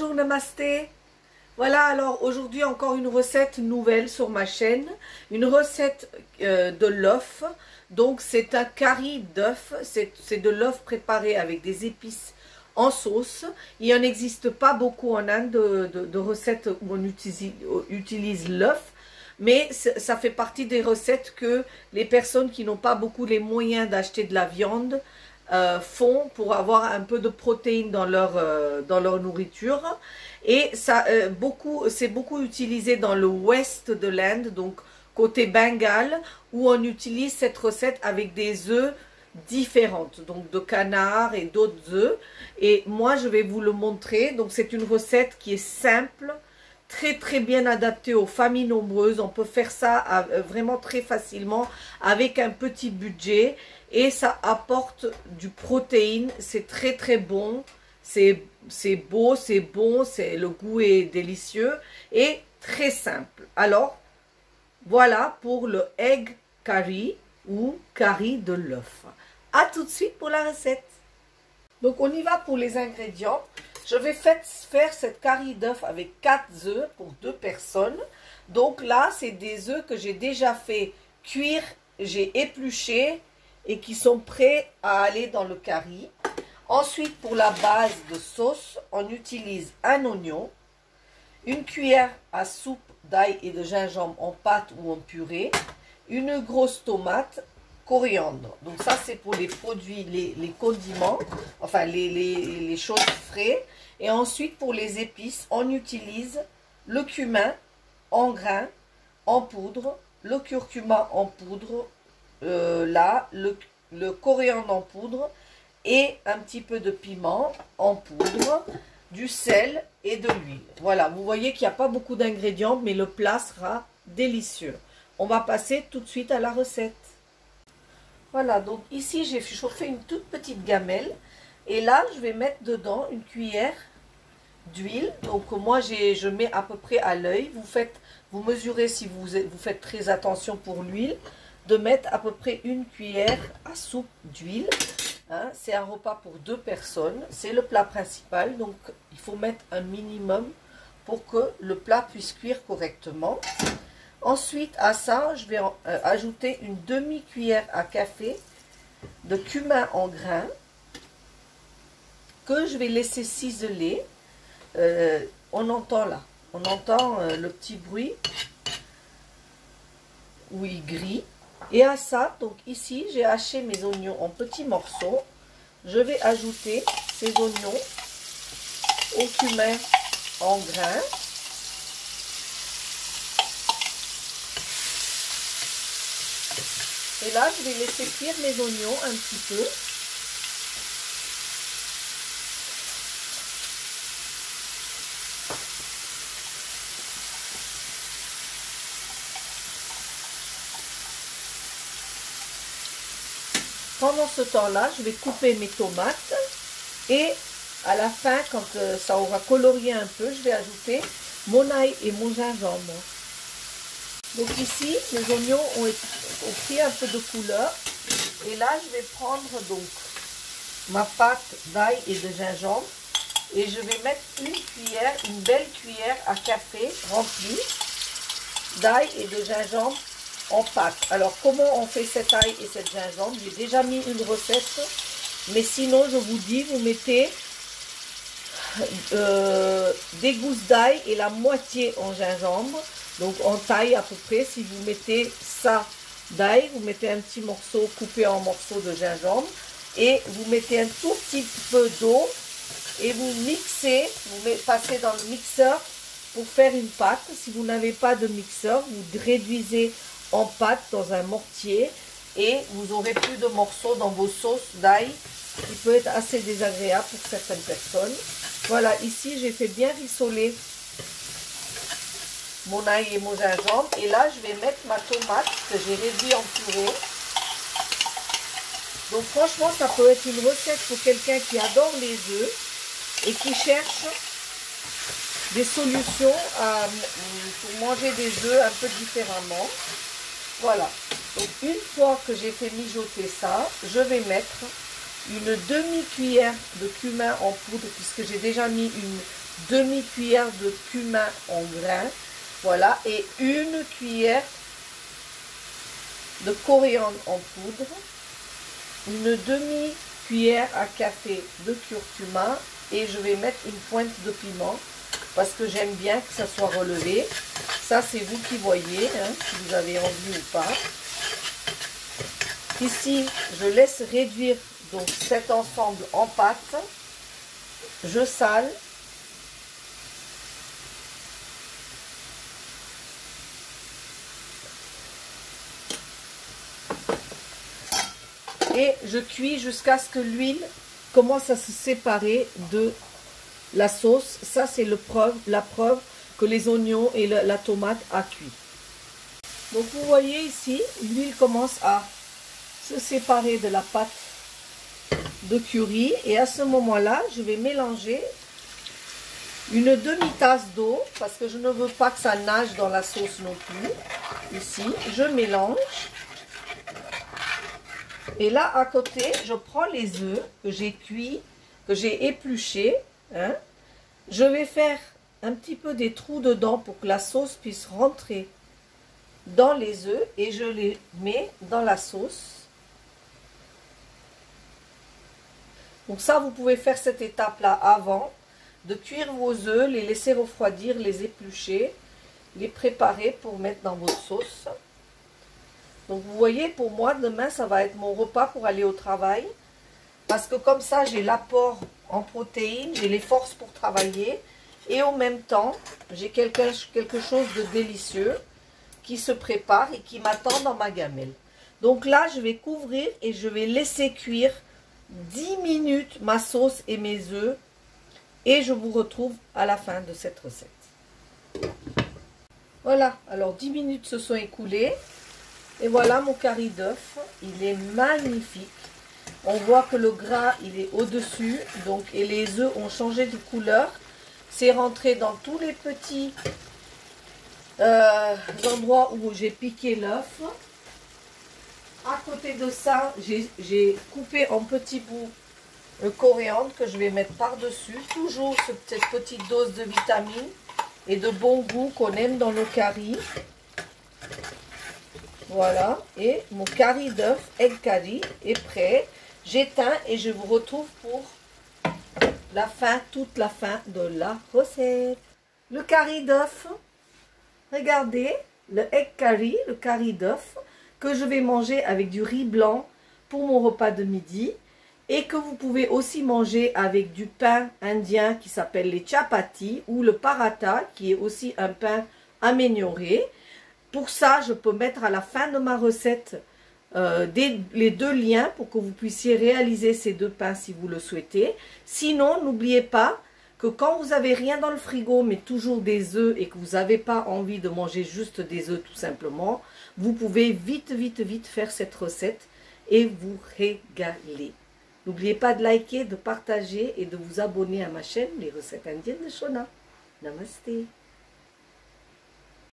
Bonjour, namasté. Voilà, alors aujourd'hui encore une recette nouvelle sur ma chaîne. Une recette de l'œuf. Donc c'est un curry d'œuf. C'est de l'œuf préparé avec des épices en sauce. Il n'en existe pas beaucoup en Inde de recettes où on utilise l'œuf. Mais ça fait partie des recettes que les personnes qui n'ont pas beaucoup les moyens d'acheter de la viande font pour avoir un peu de protéines dans leur nourriture. Et ça, c'est beaucoup utilisé dans le ouest de l'Inde, donc côté Bengale, où on utilise cette recette avec des œufs différentes, donc de canard et d'autres œufs. Et moi, je vais vous le montrer. Donc c'est une recette qui est simple, très bien adaptée aux familles nombreuses. On peut faire ça vraiment très facilement avec un petit budget et ça apporte du protéine. C'est très bon, c'est beau, c'est bon, le goût est délicieux et très simple. Alors voilà pour le egg curry ou curry de l'œuf. À tout de suite pour la recette. Donc on y va pour les ingrédients. Je vais faire cette curry d'œuf avec 4 œufs pour 2 personnes. Donc là, c'est des œufs que j'ai déjà fait cuire, j'ai épluché et qui sont prêts à aller dans le curry. Ensuite, pour la base de sauce, on utilise un oignon, une cuillère à soupe d'ail et de gingembre en pâte ou en purée, une grosse tomate, coriandre. Donc ça, c'est pour les produits, les condiments, enfin les choses frais. Et ensuite, pour les épices, on utilise le cumin en grains, en poudre, le curcuma en poudre, le coriandre en poudre et un petit peu de piment en poudre, du sel et de l'huile. Voilà, vous voyez qu'il n'y a pas beaucoup d'ingrédients, mais le plat sera délicieux. On va passer tout de suite à la recette. Voilà, donc ici j'ai chauffé une toute petite gamelle et là je vais mettre dedans une cuillère d'huile. Donc moi je mets à peu près à l'œil. Vous mesurez si vous faites très attention pour l'huile, de mettre à peu près une cuillère à soupe d'huile. Hein, c'est un repas pour 2 personnes, c'est le plat principal, donc il faut mettre un minimum pour que le plat puisse cuire correctement. Ensuite, à ça, je vais ajouter une demi-cuillère à café de cumin en grains que je vais laisser ciseler. On entend là, on entend le petit bruit où il grille. Et à ça, donc ici, j'ai haché mes oignons en petits morceaux. Je vais ajouter ces oignons au cumin en grains. Et là, je vais laisser cuire mes oignons un petit peu. Pendant ce temps-là, je vais couper mes tomates et à la fin, quand ça aura colorié un peu, je vais ajouter mon ail et mon gingembre. Donc ici, les oignons ont pris un peu de couleur et là, je vais prendre donc ma pâte d'ail et de gingembre et je vais mettre une belle cuillère à café remplie d'ail et de gingembre en pâte. Alors comment on fait cet ail et cette gingembre? J'ai déjà mis une recette, mais sinon je vous dis, vous mettez des gousses d'ail et la moitié en gingembre, donc en taille à peu près. Si vous mettez ça d'ail, vous mettez un petit morceau coupé en morceaux de gingembre et vous mettez un tout petit peu d'eau et vous mixez, passez dans le mixeur pour faire une pâte. Si vous n'avez pas de mixeur, vous réduisez en pâte dans un mortier et vous aurez plus de morceaux dans vos sauces d'ail, qui peut être assez désagréable pour certaines personnes. Voilà, ici j'ai fait bien rissoler mon ail et mon gingembre et là je vais mettre ma tomate que j'ai réduit en purée. Donc franchement, ça peut être une recette pour quelqu'un qui adore les œufs et qui cherche des solutions pour manger des œufs un peu différemment. Voilà, donc une fois que j'ai fait mijoter ça, je vais mettre une demi-cuillère de cumin en poudre, puisque j'ai déjà mis une demi-cuillère de cumin en grains, voilà, et une cuillère de coriandre en poudre, une demi-cuillère à café de curcuma, et je vais mettre une pointe de piment parce que j'aime bien que ça soit relevé. Ça, c'est vous qui voyez, hein, si vous avez envie ou pas. Ici, je laisse réduire donc cet ensemble en pâte. Je sale. Et je cuis jusqu'à ce que l'huile commence à se séparer de la sauce. Ça, c'est la preuve que les oignons et la tomate a cuit. Donc, vous voyez ici, l'huile commence à se séparer de la pâte de curry. Et à ce moment-là, je vais mélanger une demi-tasse d'eau parce que je ne veux pas que ça nage dans la sauce non plus. Ici, je mélange. Et là, à côté, je prends les œufs que j'ai cuits, que j'ai épluchés. Hein. Je vais faire un petit peu des trous dedans pour que la sauce puisse rentrer dans les œufs et je les mets dans la sauce. Donc ça, vous pouvez faire cette étape-là avant de cuire vos œufs, les laisser refroidir, les éplucher, les préparer pour mettre dans votre sauce. Donc vous voyez, pour moi, demain, ça va être mon repas pour aller au travail. Parce que comme ça, j'ai l'apport en protéines, j'ai les forces pour travailler. Et en même temps, j'ai quelque chose de délicieux qui se prépare et qui m'attend dans ma gamelle. Donc là, je vais couvrir et je vais laisser cuire 10 minutes ma sauce et mes œufs. Et je vous retrouve à la fin de cette recette. Voilà, alors 10 minutes se sont écoulées. Et voilà mon curry d'œuf, il est magnifique. On voit que le gras, il est au-dessus, donc, et les œufs ont changé de couleur. C'est rentré dans tous les petits endroits où j'ai piqué l'œuf. À côté de ça, j'ai coupé en petits bouts le coriandre que je vais mettre par-dessus. Toujours cette petite dose de vitamines et de bon goût qu'on aime dans le curry. Voilà, et mon curry d'œuf, egg curry, est prêt. J'éteins et je vous retrouve pour la fin, toute la fin de la recette. Le curry d'œuf, regardez, le egg curry, le curry d'œuf, que je vais manger avec du riz blanc pour mon repas de midi. Et que vous pouvez aussi manger avec du pain indien qui s'appelle les chapati ou le paratha, qui est aussi un pain amélioré. Pour ça, je peux mettre à la fin de ma recette les deux liens pour que vous puissiez réaliser ces deux pains si vous le souhaitez. Sinon, n'oubliez pas que quand vous n'avez rien dans le frigo, mais toujours des œufs et que vous n'avez pas envie de manger juste des œufs tout simplement, vous pouvez vite faire cette recette et vous régaler. N'oubliez pas de liker, de partager et de vous abonner à ma chaîne, les recettes indiennes de Shona. Namasté.